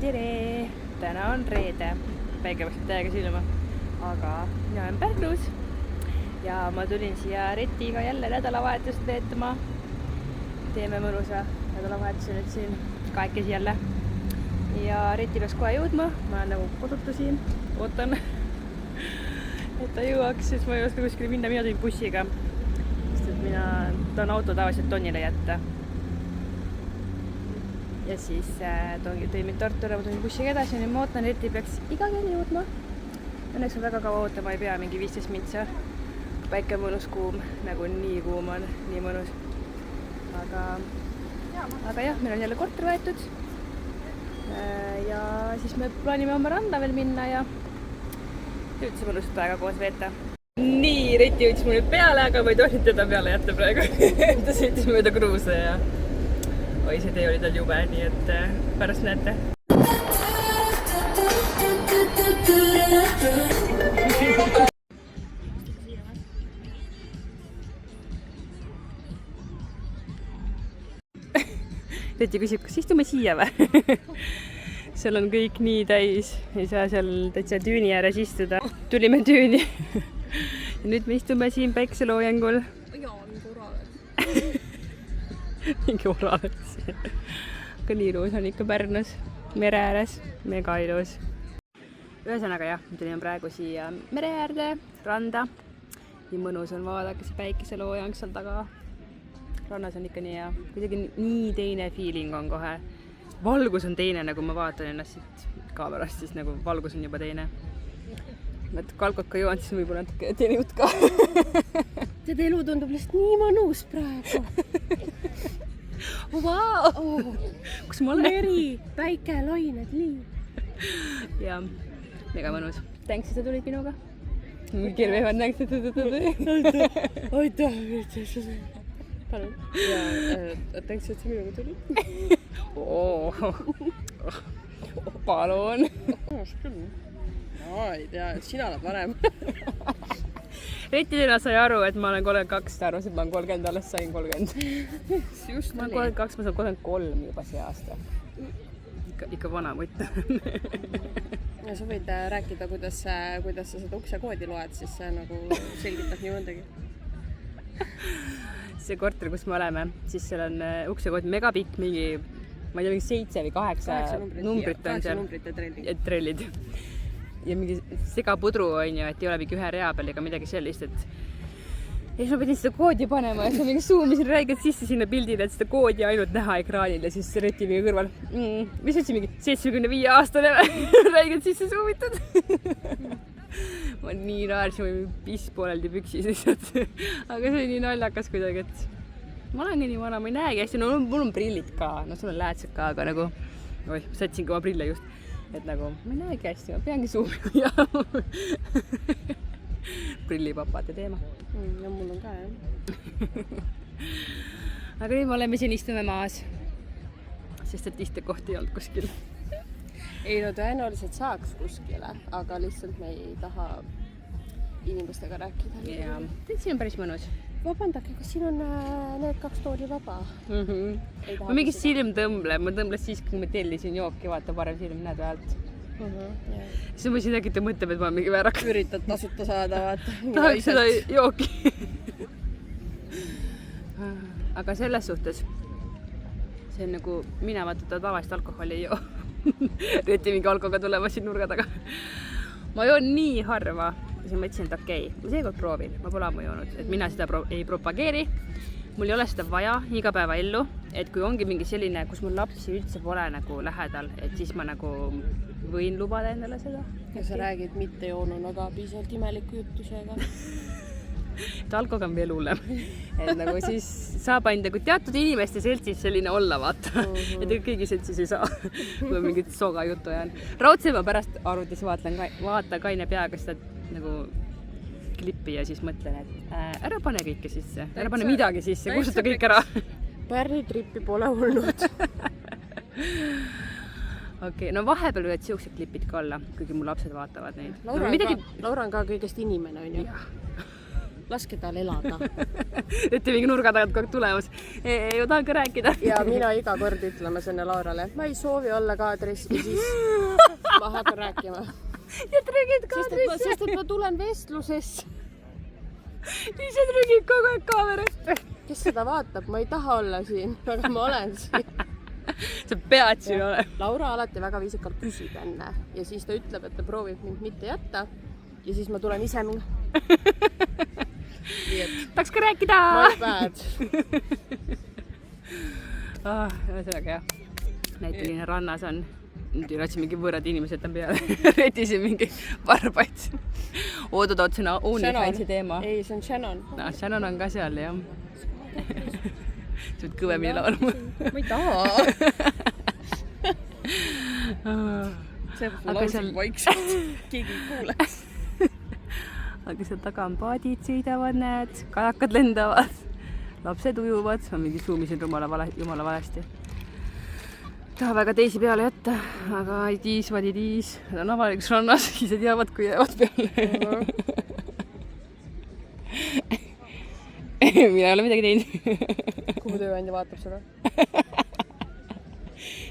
tere! Täna on reede, päike paistab täiega silma, aga mina olen Pärnus ja ma tulin siia Retiga jälle nädalavahetust veetma. Teeme mõnusa nädalavahetuse nüüd siin kahekesi jälle ja Reti peaks kohe jõudma, ma olen nagu kodutu siin, ootan et ta jõuaks, sest ma ei oska kuskile minna, mina tulin bussiga, sest et mina tahan auto tavaliselt Tonnile jätta. Ja siis tõi mind Tartule, ma tulin bussiga edasi ja nüüd ma ootan, Reti peaks iga kell jõudma. Õnneks on väga kaua ootama, ei pea mingi 15 mintsa. Päike mõnus kuum, nagu nii kuum on, nii mõnus. Aga jah, meil on jälle korter võetud. Ja siis me plaanime oma randa veel minna ja üldse mõnusat aega koos veeta. Nii, Reti jõudis mul nüüd peale, aga ma ei tohi teda peale jätta praegu. Ta sõitis mööda kruuse ja oi, see tee oli tal jube, nii et pärast näete. Reti küsib, kas istume siia või? Seal on kõik nii täis, ei saa seal täitsa tüüni ääres istuda. Tulime tüüni ja nüüd me istume siin päikseloojangul. Jaa, mingi orales. Mingi orales. Aga nii ilus on ikka Pärnus, mere ääres, mega ilus. Ühesõnaga jah, me tulime praegu siia mere äärde, randa. Nii mõnus on vaadake see päikeseloojang seal taga. Rannas on ikka nii hea, kuidagi nii teine feeling on kohe. Valgus on teine, nagu ma vaatan ennast siit kaamerast, siis nagu valgus on juba teine. Kalkot ka joon, siis võib-olla natuke teine jutt ka. Seda elu tundub lihtsalt nii mõnus praegu. Vau! Oh, kus ma olen? meri, päike, lained, liiv. Ja, mega mõnus. Tänks, et sa tulid minuga. Kirvevad tänks, et sa tulid. Aitäh, palun. Ja tänks, et sa minuga tulid. Palun. Ei tea, sina oled varem. Reti täna sai aru, et ma olen 32, ta arvas, et ma olen 30, alles sain 30. Just ma olen 32, ma saan 33 juba see aasta. Ikka vana mõtta. Ja sa võid rääkida, kuidas sa seda uksekoodi loed, siis see nagu selgitab nii mõndagi. See korter, kus me oleme, siis seal on uksekood megapikk, mingi, ma ei tea, mingi 7 või 8 numbrit on seal. 8 numbrit ja trellid. Ja mingi segapudru on ju, et ei ole mingi ühe rea peal ega midagi sellist, et ja siis ma pidin seda koodi panema ja siis ma mingi zoomisin räigelt sisse sinna pildile, et seda koodi ainult näha ekraanil ja siis Reti mingi kõrval, mis ütlesin mingi 75 aastane räigelt sisse zoomitud. Ma nii naersin, ma olin piss pooleldi püksis lihtsalt, aga see oli nii naljakas kuidagi, et ma olen nii vana, ma ei näegi hästi, no mul on prillid ka, no sul on läätsed ka, aga nagu, oi, sätsin ka oma prille just. Et nagu, ma ei näegi hästi, ma peangi suumima ja prillipapade teema. Ja mul on ka, jah. Aga nüüd me oleme siin istume maas, sest et istekohti ei olnud kuskil. Ei, no tõenäoliselt saaks kuskile, aga lihtsalt me ei taha inimestega rääkida. Ja, siin on päris mõnus. Vabandake, kas siin on need 2 tooli vaba? Ma mingi silm tõmbleb, ma tõmbles siis, kui ma tellisin jooki, vaata parem silm näed vähelt. Siis ma siin äkki mõtleb, et ma mingi väärak. Üritad tasuta saada, vaata. Tahaks seda jooki. Aga selles suhtes, see on nagu, mina vaata tavalist alkoholi ei joo. Reti mingi alkoga tulema siin nurga taga. Ma joon nii harva. Siis ma mõtlesin, et okei, ma seekord proovin, ma pole ammu joonud, et mina seda ei propageeri, mul ei ole seda vaja igapäevaellu, et kui ongi mingi selline, kus mul lapsi üldse pole nagu lähedal, et siis ma nagu võin lubada endale seda. Ja sa räägid mitte joonuna ka piisavalt imeliku jutusega. Et alkoga on veel hullem, et nagu siis saab ainult nagu teatud inimeste seltsis selline olla, vaata, et kõigi seltsis ei saa, kui on mingit soga juttu jään. Raudse ma pärast arvutis vaata kaine peaga seda nagu klippi ja siis mõtlen, et ära pane kõike sisse, ära pane midagi sisse, kustuta kõik ära. Pärni trippi pole olnud. Okei, no vahepeal võivad siuksed klipid ka olla, kuigi mu lapsed vaatavad neid. Laura on ka kõigest inimene, on ju? laske tal elada. Et te mingi nurga tagant kogu aeg tulemas. Ei, ma tahan ka rääkida. Ja mina iga kord ütlema sinna Laurale, ma ei soovi olla kaadris ja siis ma hakkan rääkima. Ja trügid kaadrisse. Sest et ma tulen vestlusesse. Ise trügid kogu aeg kaamerast. Kes seda vaatab? Ma ei taha olla siin, aga ma olen siin. Sa pead siin olema. Laura alati väga viisakalt küsib enne ja siis ta ütleb, et ta proovib mind mitte jätta ja siis ma tulen ise minna. Tahaks ka rääkida. My bad. Ühesõnaga jah. Näiteline rannas on. Nüüd ei ratsi mingi võõrad inimesed on peale. Retisin mingi varbaid. Oodad, see on OnlyFansi teema. Ei, see on Shannon. No, Shannon on ka seal, jah. Sa võid kõvemini laulma. Ma ei taha. See lausin vaikselt. Keegi ei kuule. Aga seal taga on paadid sõidavad, näed. Kajakad lendavad. Lapsed ujuvad. Ma mingi zoomisin jumala valesti. Taha väga teisi peale jätta. Aga ei tiis. Nad on avalikus rannas. Ise teavad, kui jäävad peale. Mina ei ole midagi teinud. Kuhu tööandja vaatab seda?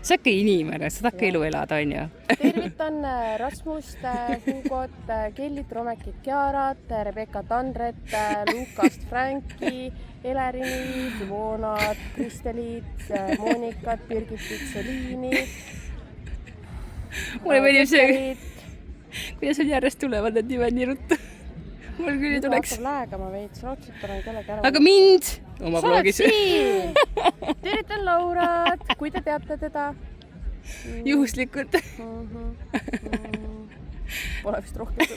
Sa hakka inimene, sa tahad ka elu elada, on ju? Tervitan Rasmust, Hugot, Kellit, Romekit, Kiarat, Rebekat, Andret, Lukast, Franki, Elerini, Ivonat, Kristelit, Monikat, Birgitit, Soliini. Mulle meeldib see, kuidas sul järjest tulevad need nimed nii ruttu. Mul küll ei tuleks. Hakkab läägama veits, raudselt panen kellegi ära. Aga mind oma blogis. Tervitan Laurat, kui te teate teda. Juhuslikult. Pole vist rohkem.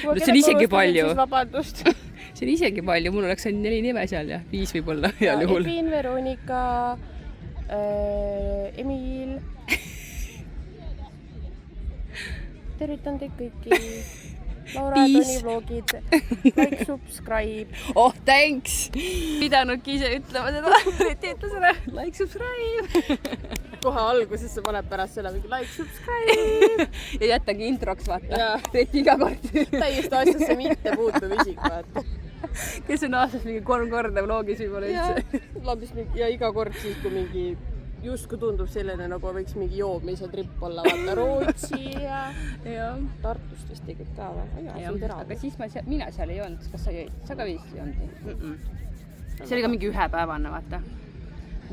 No see on isegi palju. Vabandust. See on isegi palju, mul oleks ainult 4 nime seal ja 5 võib-olla heal juhul. Evin, Veronika, Emil. Tervitan teid kõiki. Laura ja Toni vlogid. Like, subscribe. Oh, thanks! Pidanudki ise ütlema seda prioriteetlusele. Like, subscribe! Kohe alguses sa paned pärast selle mingi like, subscribe! Ja jättagi introks, vaata. Reti iga kord. Täiesti asjasse mitte puutuv isik, vaata. Kes on aastas mingi 3 korda vlogis võib-olla üldse. Ja iga kord siis, kui mingi justkui tundub selline, nagu võiks mingi joomise tripp olla, vaata Rootsi ja Tartust vist tegid ka või? Aga siis mina seal ei olnud. Kas sa jõid? Sa ka vist ei olnud? See oli ka mingi ühepäevane, vaata.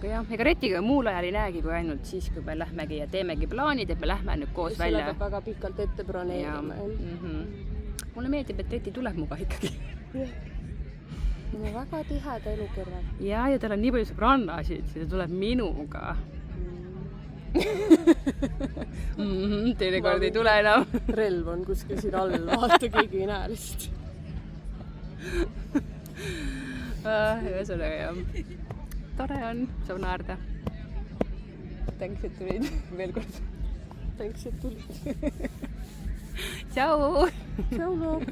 Aga jah, ega Retiga muul ajal ei näegi, kui ainult siis, kui me lähmegi ja teemegi plaanid, et me lähme nüüd koos välja. Seda peab väga pikalt ette broneerima. Mulle meeldib, et Reti tuleb muga ikkagi. Minu väga tiheda elu kõrval. Ja tal on nii palju sõbrannasid, see tuleb minuga. Teine kord ei tule enam. Relv on kuskil siin all, vaata keegi ei näe lihtsalt. Ühesõnaga jah. Tore on, saab naerda. Thanks, et tulid veel kord. Thanks, et tulid. Tšau! Tšau, loog!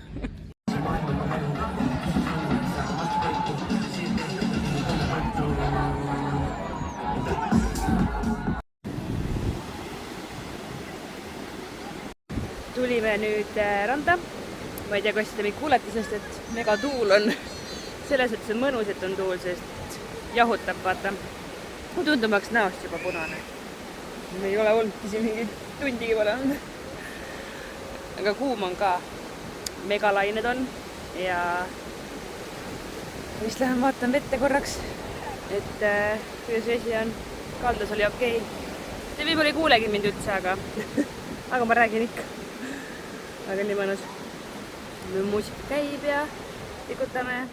Tulime nüüd randa. Ma ei tea, kas te meid kuulete, sest et mega tuul on. Selles, et see on mõnus, et on tuul, sest jahutab, vaata. Mu tundumaks näost juba punane. Me ei ole olnudki siin mingi tundigi pole olnud. Aga kuum on ka. Megalained on ja vist lähen vaatan vette korraks, et kuidas vesi on. Kaldas oli okei. Te võib-olla ei kuulegi mind üldse, aga ma räägin ikka. Aga nii mõnus. Muusika käib ja tikutame.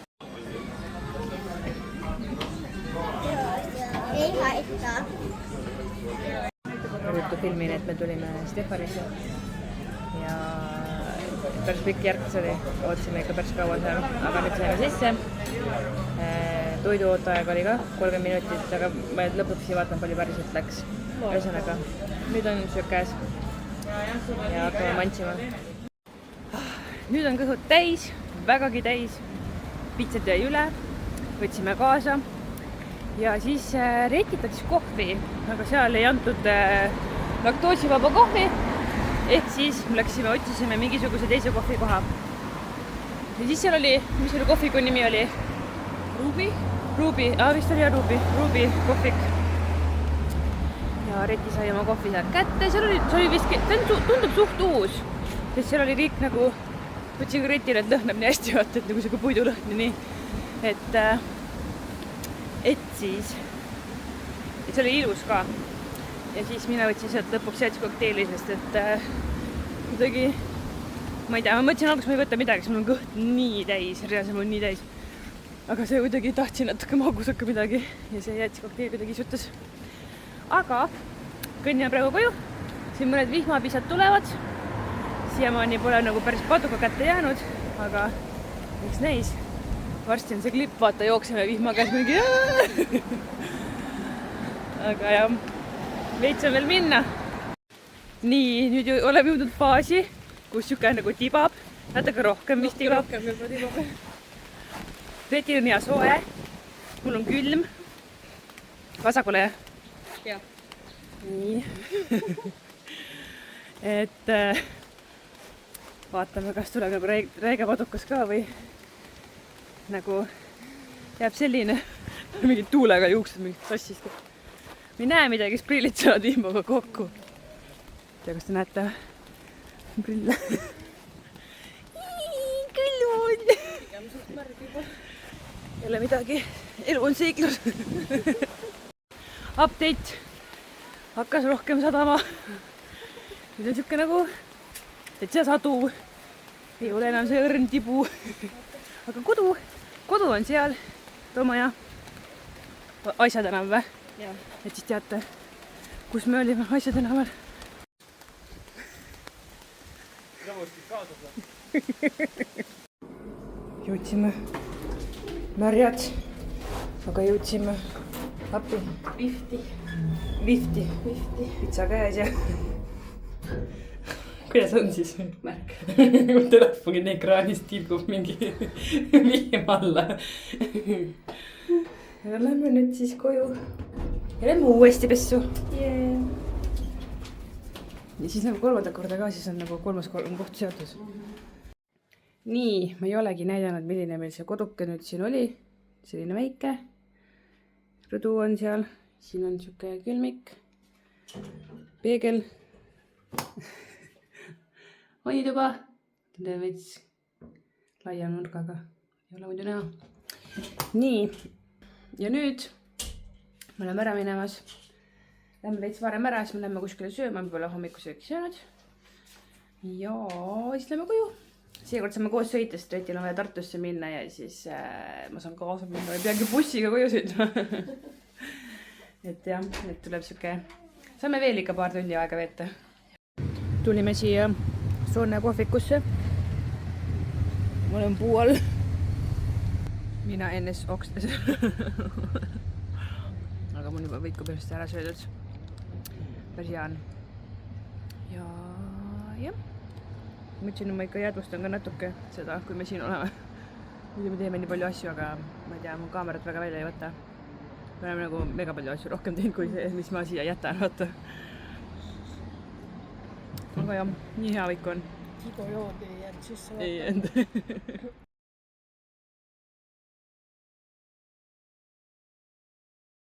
Ruttu filmin, et me tulime Stefanisse ja päris pikk järk see oli. Ootasime ikka päris kaua seal, aga nüüd saime sisse. Toiduootaeg oli ka 30 minutit, aga ma lõpuks ei vaatan, palju päriselt läks. Ühesõnaga, nüüd on söök käes ja hakkame mantsima. Nüüd on kõhud täis, vägagi täis. Pitsat jäi üle, võtsime kaasa ja siis Retitakse kohvi, aga seal ei antud laktoosivaba kohvi. Ehk siis läksime, otsisime mingisuguse teise kohvikoha. ja siis seal oli, mis selle kohviku nimi oli? Ruubi, vist oli jah Ruubi kohvik. ja Reti sai oma kohvi sealt kätte, see oli vist, tundub suht uus, sest seal oli kõik nagu, võtsin ka Retile, et lõhnab nii hästi, vaata, et nagu siuke puidulõhn ja nii, et siis, et see oli ilus ka. ja siis mina võtsin sealt lõpuks kokteili, sest et kuidagi, ma ei tea, ma mõtlesin alguses, ma ei võta midagi, sest mul on kõht nii täis, reaalselt mul on nii täis. aga see kuidagi tahtsin natuke magusakka midagi ja see kokteil kuidagiisutas. aga kõnnime praegu koju, siin mõned vihmapisad tulevad. siiamaani pole nagu päris paduka kätte jäänud, aga miks näis. varsti on see klipp, vaata, jookseme vihma käes mingi aga jah, veits on veel minna. nii, nüüd oleme jõudnud faasi, kus siuke nagu tibab, natuke rohkem vist tibab. Retil on hea soe, mul on külm. vasakule jah? jah. nii et vaatame, kas tuleb nagu räige padukas ka või nagu jääb selline mingi tuulega juuksed mingit sassist. ma ei näe midagi, siis prillid saavad vihmaga kokku. ei tea, kas te näete prille? külm on. jälle midagi, elu on seiklus. Update, hakkas rohkem sadama. nüüd on siuke nagu täitsa sadu. ei ole enam see õrn tibu. aga kodu on seal, Toomaja Asja tänav või? et siis teate, kus me olime Asja tänaval. jõudsime märjad, aga jõudsime appi. Vihti. Pitsa käes ja kuidas on siis? märk. Telefoni ekraanist tilgub mingi vihm alla. ja lähme nüüd siis koju ja lähme uuesti pessu. ja siis nagu kolmanda korda ka, siis on nagu kolmas koht seotud. nii, ma ei olegi näidanud, milline meil see koduke nüüd siin oli. selline väike. rõdu on seal, siin on siuke külmik, peegel. vannituba, ta veits laia nurgaga, ei ole muidu näha. nii, ja nüüd me oleme ära minemas. Lähme veits varem ära, siis me lähme kuskile sööma, me pole hommikusööki söönud. ja siis lähme koju. seekord saame koos sõita, sest Retil on vaja Tartusse minna ja siis ma saan kaasa minna, ei peagi bussiga koju sõitma. et jah, nüüd tuleb siuke, saame veel ikka paar tundi aega veeta. tulime siia Soone kohvikusse. ma olen puu all. mina ennast okstes. aga mul juba võikub ennast ära söödud. päris hea on. ja jah. mõtlesin, et ma ikka jäädvustan ka natuke seda, kui me siin oleme. muidu me teeme nii palju asju, aga ma ei tea, mu kaamerat väga välja ei võta. me oleme nagu mega palju asju rohkem teinud kui see, mis ma siia jätan, vaata. aga jah, nii hea kõik on. Igo joodi ei jäänud sisse. ei jäänud.